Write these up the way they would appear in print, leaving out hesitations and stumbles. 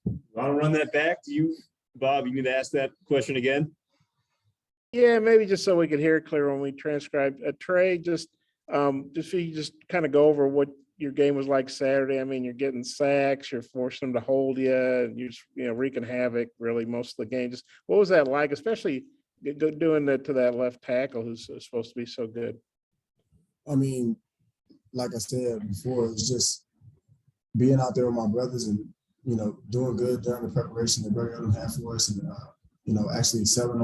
Want to run that back? Do you, Bob, you need to ask that question again? Yeah, maybe just so we could hear it clear when we transcribe. Trey, just if you just kind of go over what your game was like Saturday. I mean, you're getting sacks, you're forcing them to hold you, and you're just, wreaking havoc really most of the game. Just what was that like, especially doing that to that left tackle who's supposed to be so good? I mean, like I said before, it's just being out there with my brothers and, doing good during the preparation that Brother Odom had for us and, actually selling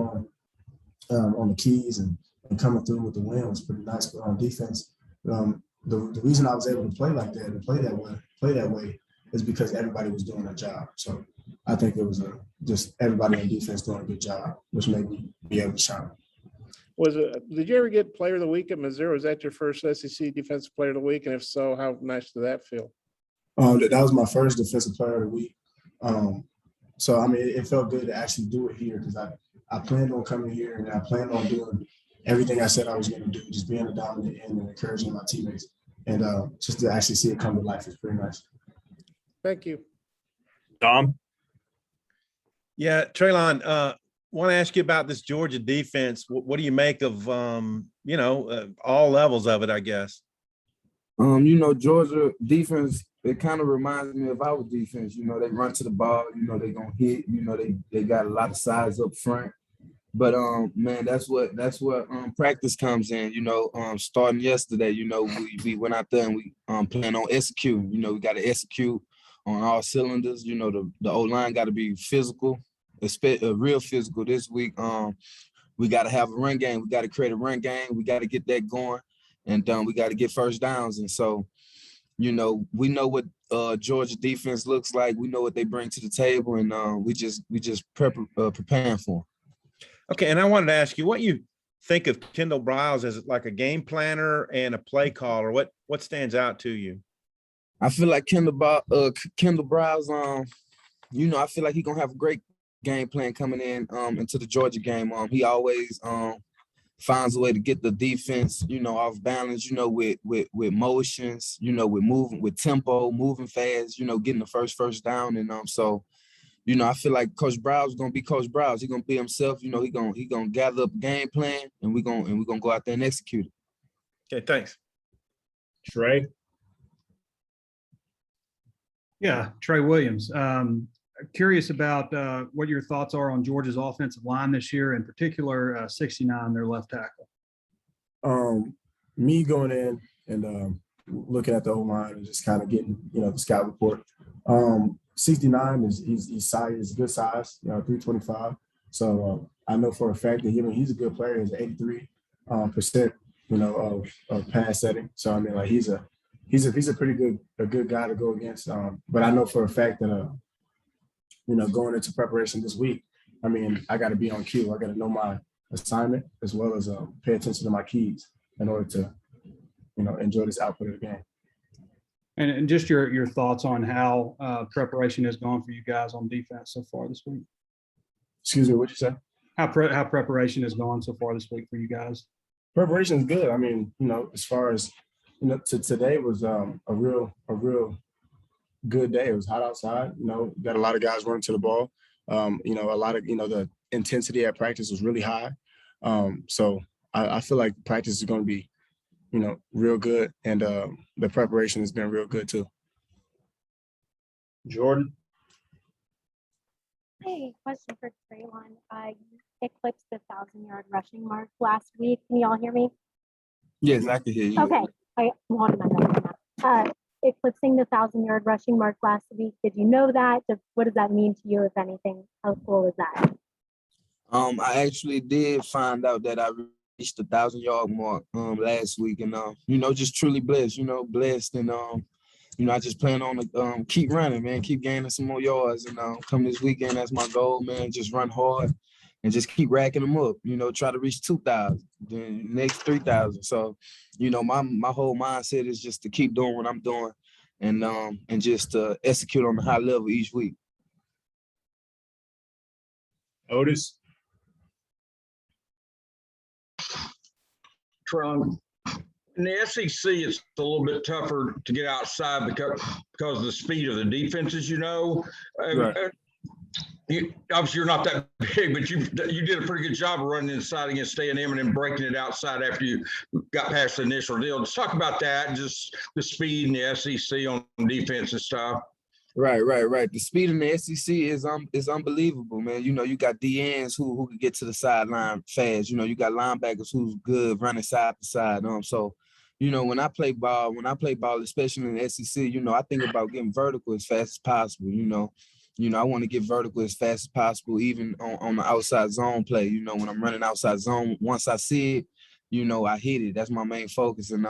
on the keys and coming through with the win was pretty nice. But on defense, the reason I was able to play like that and play that way is because everybody was doing their job. So I think it was just everybody on defense doing a good job, which made me be able to shine. Did you ever get Player of the Week at Mizzou? Was that your first SEC Defensive Player of the Week? And if so, how nice did that feel? That was my first Defensive Player of the Week. So I mean, it felt good to actually do it here because I planned on coming here and I planned on doing everything I said I was going to do, just being a dominant end and encouraging my teammates. And just to actually see it come to life is pretty nice. Thank you. Tom? Yeah, Trelon, want to ask you about this Georgia defense. What do you make of, all levels of it, I guess? Georgia defense, it kind of reminds me of our defense. They run to the ball, they're going to hit, they got a lot of size up front. But man, that's what practice comes in. Starting yesterday, we went out there and we plan on executing. We got to execute on all cylinders. The O-line got to be physical, real physical this week. We got to have a run game. We got to create a run game. We got to get that going, and we got to get first downs. And so, we know what Georgia defense looks like. We know what they bring to the table, and we just preparing for them. Okay, and I wanted to ask you what you think of Kendall Briles as like a game planner and a play caller. What stands out to you? I feel like Kendall Briles, I feel like he's gonna have a great game plan coming in into the Georgia game. He always finds a way to get the defense, off balance, with motions, with moving, with tempo, moving fast, getting the first down. And so I feel like Coach Briles is gonna be Coach Briles. He's gonna be himself. He gonna gather up a game plan, and we're gonna go out there and execute it. Okay, thanks. Trey? Yeah, Trey Williams. Curious about what your thoughts are on Georgia's offensive line this year, in particular 69, their left tackle. Me going in and looking at the O-line and just kind of getting, the scout report. 69 he's size, he's good size, 325. So I know for a fact that he's a good player. He's 83%, of pass setting. So I mean, like he's a pretty good guy to go against. But I know for a fact that going into preparation this week, I mean, I got to be on cue. I got to know my assignment as well as pay attention to my keys in order to, enjoy this output of the game. And just your thoughts on how preparation has gone for you guys on defense so far this week. Excuse me, what'd you say? How preparation has gone so far this week for you guys? Preparation is good. I mean, as far as today was a real good day. It was hot outside. Got a lot of guys running to the ball. A lot of the intensity at practice was really high. So I feel like practice is going to be real good, and the preparation has been real good too. Jordan? Hey, question for Trelon. You eclipsed the 1,000-yard rushing mark last week. Can you all hear me? Yes, I can hear you. Okay. I'm on my phone now. Eclipsing the 1,000-yard rushing mark last week. Did you know that? What does that mean to you, if anything? How cool is that? I actually did find out that I reached the 1,000-yard mark last week, and just truly blessed. Blessed, and I just plan on to keep running, man, keep gaining some more yards, and come this weekend, that's my goal, man. Just run hard and just keep racking them up. Try to reach 2,000, then next 3,000. So, my whole mindset is just to keep doing what I'm doing, and just execute on a high level each week. Otis? Trelon, In the SEC, it's a little bit tougher to get outside because of the speed of the defenses, you know. Right. Obviously, you're not that big, but you did a pretty good job of running inside against A&M and then breaking it outside after you got past the initial deal. Let's talk about that, just the speed in the SEC on defense and stuff. Right. The speed in the SEC is unbelievable, man. You know, you got DNs who can get to the sideline fast. You know, you got linebackers who's good running side to side. So, you know, when I play ball, especially in the SEC, you know, I think about getting vertical as fast as possible. You know, I want to get vertical as fast as possible, even on the outside zone play. You know, when I'm running outside zone, once I see it, you know, I hit it. That's my main focus. And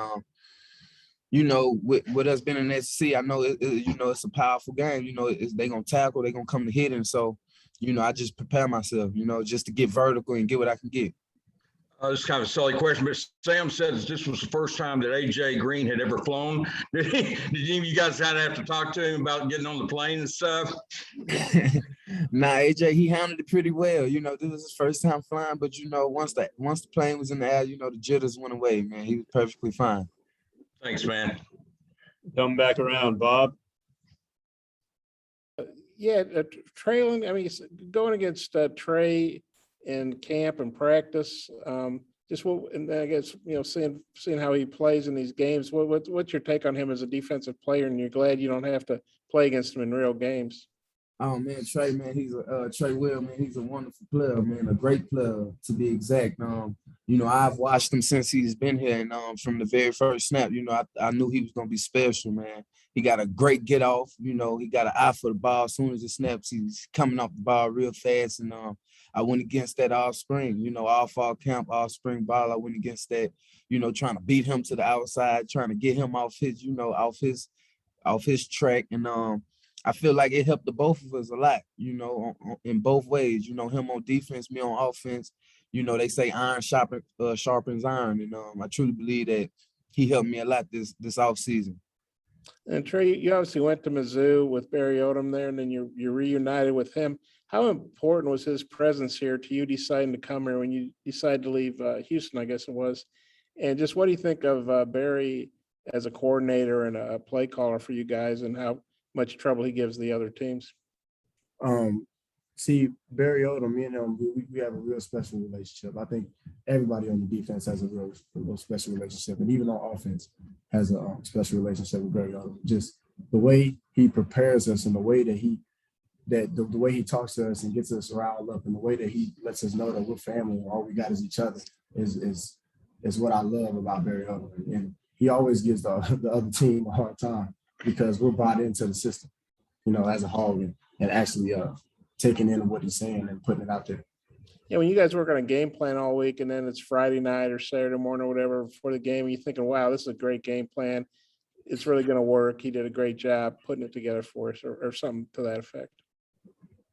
you know, with us being in the SEC, I know you know, it's a powerful game. You know, they gonna tackle, they gonna come to hit, and so, you know, I just prepare myself, you know, just to get vertical and get what I can get. This is kind of a silly question, but Sam says this was the first time that AJ Green had ever flown. Did you guys kind of have to talk to him about getting on the plane and stuff? Nah, AJ, he handled it pretty well. You know, this was his first time flying, but you know, once the plane was in the air, you know, the jitters went away, man. He was perfectly fine. Thanks, man. Come back around, Bob. Yeah, Trelon, I mean, going against Trey in camp and practice, just what, and I guess, you know, seeing how he plays in these games, what's your take on him as a defensive player? And you're glad you don't have to play against him in real games? Oh man, Trey, man, he's Trey Will, man, he's a wonderful player, man, a great player to be exact. You know, I've watched him since he's been here, and from the very first snap, you know, I knew he was gonna be special, man. He got a great get off, you know, he got an eye for the ball. As soon as it snaps, he's coming off the ball real fast. And I went against that all spring, you know, all fall camp, all spring ball. I went against that, you know, trying to beat him to the outside, trying to get him off his, you know, off his track. And I feel like it helped the both of us a lot, you know, in both ways. You know, him on defense, me on offense. You know, they say iron sharpens iron, and I truly believe that he helped me a lot this offseason. And Trey, you obviously went to Mizzou with Barry Odom there, and then you're reunited with him. How important was his presence here to you deciding to come here when you decided to leave Houston, I guess it was? And just what do you think of Barry as a coordinator and a play caller for you guys, and how much trouble he gives the other teams? See, Barry Odom, me and him, we have a real special relationship. I think everybody on the defense has a real special relationship, and even on offense has a special relationship with Barry Odom. Just the way he prepares us, and the way that the way he talks to us and gets us riled up, and the way that he lets us know that we're family and all we got is each other is what I love about Barry Odom. And he always gives the other team a hard time because we're bought into the system, you know, as a whole, and actually taking in what he's saying and putting it out there. Yeah, when you guys work on a game plan all week, and then it's Friday night or Saturday morning or whatever before the game, you're thinking, wow, this is a great game plan. It's really going to work. He did a great job putting it together for us, or something to that effect.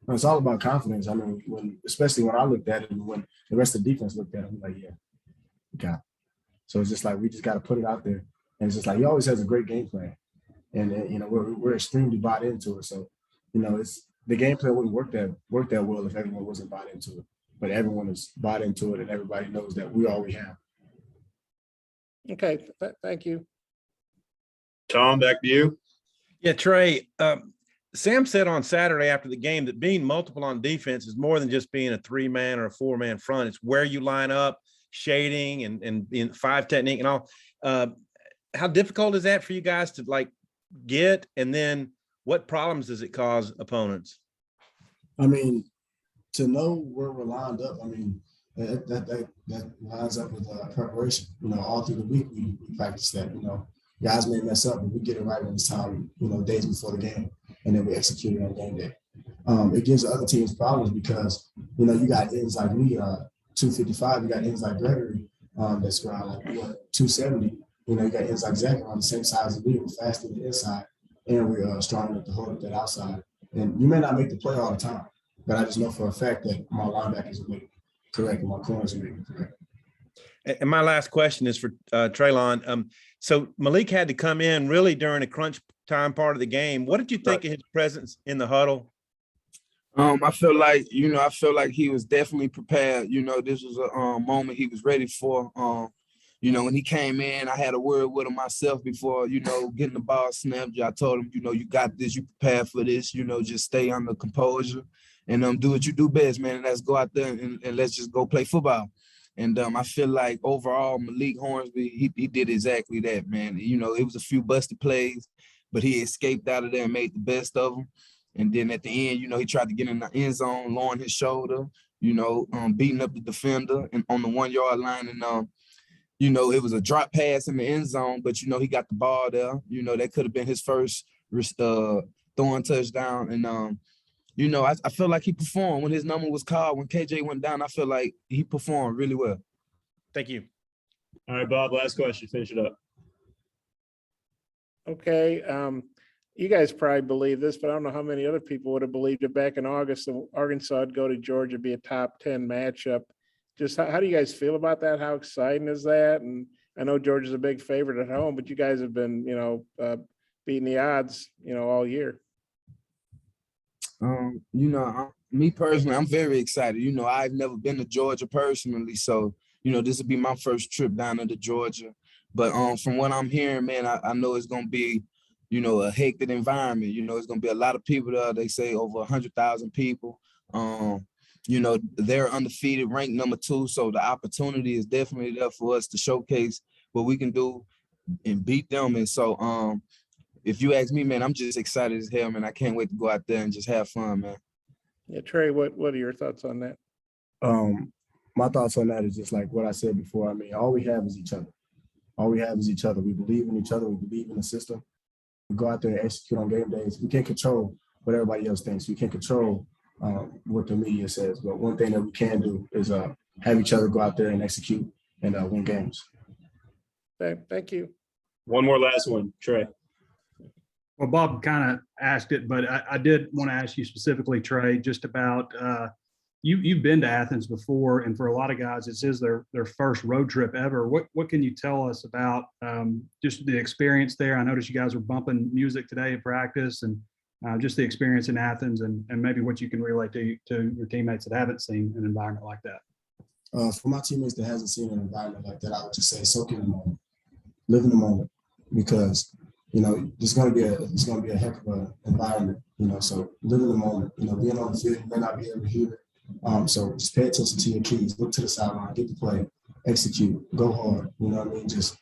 It's all about confidence. I mean, especially when I looked at it and when the rest of the defense looked at it, I'm like, yeah, we got it. So it's just like, we just got to put it out there. And it's just like, he always has a great game plan. And you know, we're extremely bought into it. So, you know, the game plan wouldn't work that well if everyone wasn't bought into it. But everyone is bought into it, and everybody knows that we all we have. Okay, thank you. Tom, back to you. Yeah, Trey, Sam said on Saturday after the game that being multiple on defense is more than just being a 3-man or a 4-man front. It's where you line up, shading, and being 5 technique and all. How difficult is that for you guys to like get? And then what problems does it cause opponents? I mean, to know where we're lined up, I mean, that lines up with preparation. You know, all through the week we practice that. You know, guys may mess up, but we get it right when it's time. You know, days before the game, and then we execute it on game day. It gives other teams problems because, you know, you got ends like me, 255. You got ends like Gregory, that's around like 270. You know, you got ends like Zach on the same size as me. We're fast in the inside, and we're strong enough to hold up that outside. And you may not make the play all the time, but I just know for a fact that my linebackers will make it correct and my corners will make it correct. And my last question is for Trelon. So Malik had to come in really during a crunch time part of the game. What did you think of his presence in the huddle? I feel like he was definitely prepared. You know, this was a moment he was ready for. You know, when he came in, I had a word with him myself before, you know, getting the ball snapped. I told him, you know, you got this, you prepared for this, you know, just stay under composure and do what you do best, man. And let's go out there and let's just go play football. And I feel like overall, Malik Hornsby, he did exactly that, man. You know, it was a few busted plays, but he escaped out of there and made the best of them. And then at the end, you know, he tried to get in the end zone, lowering his shoulder, you know, beating up the defender and on the 1 yard line. And, you know, it was a drop pass in the end zone, but, you know, he got the ball there. You know, that could have been his first throwing touchdown. And, you know, I feel like he performed when his number was called. When KJ went down, I feel like he performed really well. Thank you. All right, Bob, last question, finish it up. Okay, you guys probably believe this, but I don't know how many other people would have believed it back in August. That Arkansas would go to Georgia, be a top 10 matchup. Just how do you guys feel about that? How exciting is that? And I know Georgia's a big favorite at home, but you guys have been, you know, beating the odds, you know, all year. You know, me personally, I'm very excited. You know, I've never been to Georgia personally, so you know, this will be my first trip down into Georgia. But from what I'm hearing, man, I know it's gonna be, you know, a hectic environment. You know, it's gonna be a lot of people there. They say over 100,000 people. You know, they're undefeated, ranked number 2, so the opportunity is definitely there for us to showcase what we can do and beat them. And so, if you ask me, man, I'm just excited as hell, man. I can't wait to go out there and just have fun, man. Yeah, Trey, what are your thoughts on that? My thoughts on that is just like what I said before. I mean, all we have is each other. All we have is each other. We believe in each other. We believe in the system. We go out there and execute on game days. We can't control what everybody else thinks. We can't control what the media says. But one thing that we can do is have each other go out there and execute and win games. Okay, thank you. One more last one, Trey. Well, Bob kind of asked it, but I did want to ask you specifically, Trey, just about you've been to Athens before, and for a lot of guys, this is their first road trip ever. What can you tell us about just the experience there? I noticed you guys were bumping music today at practice, and just the experience in Athens, and maybe what you can relate to your teammates that haven't seen an environment like that. For my teammates that hasn't seen an environment like that, I would just say soak in the moment, live in the moment, because you know it's going to be a heck of an environment. You know, so live in the moment. You know, being on the field, you may not be able to hear it. So just pay attention to your keys, look to the sideline, get the play, execute, go hard. You know what I mean? Just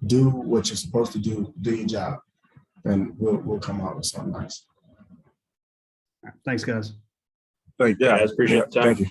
do what you're supposed to do your job, and we'll come out with something nice. Thanks, guys. Thank you, guys. Appreciate the time. Thank you.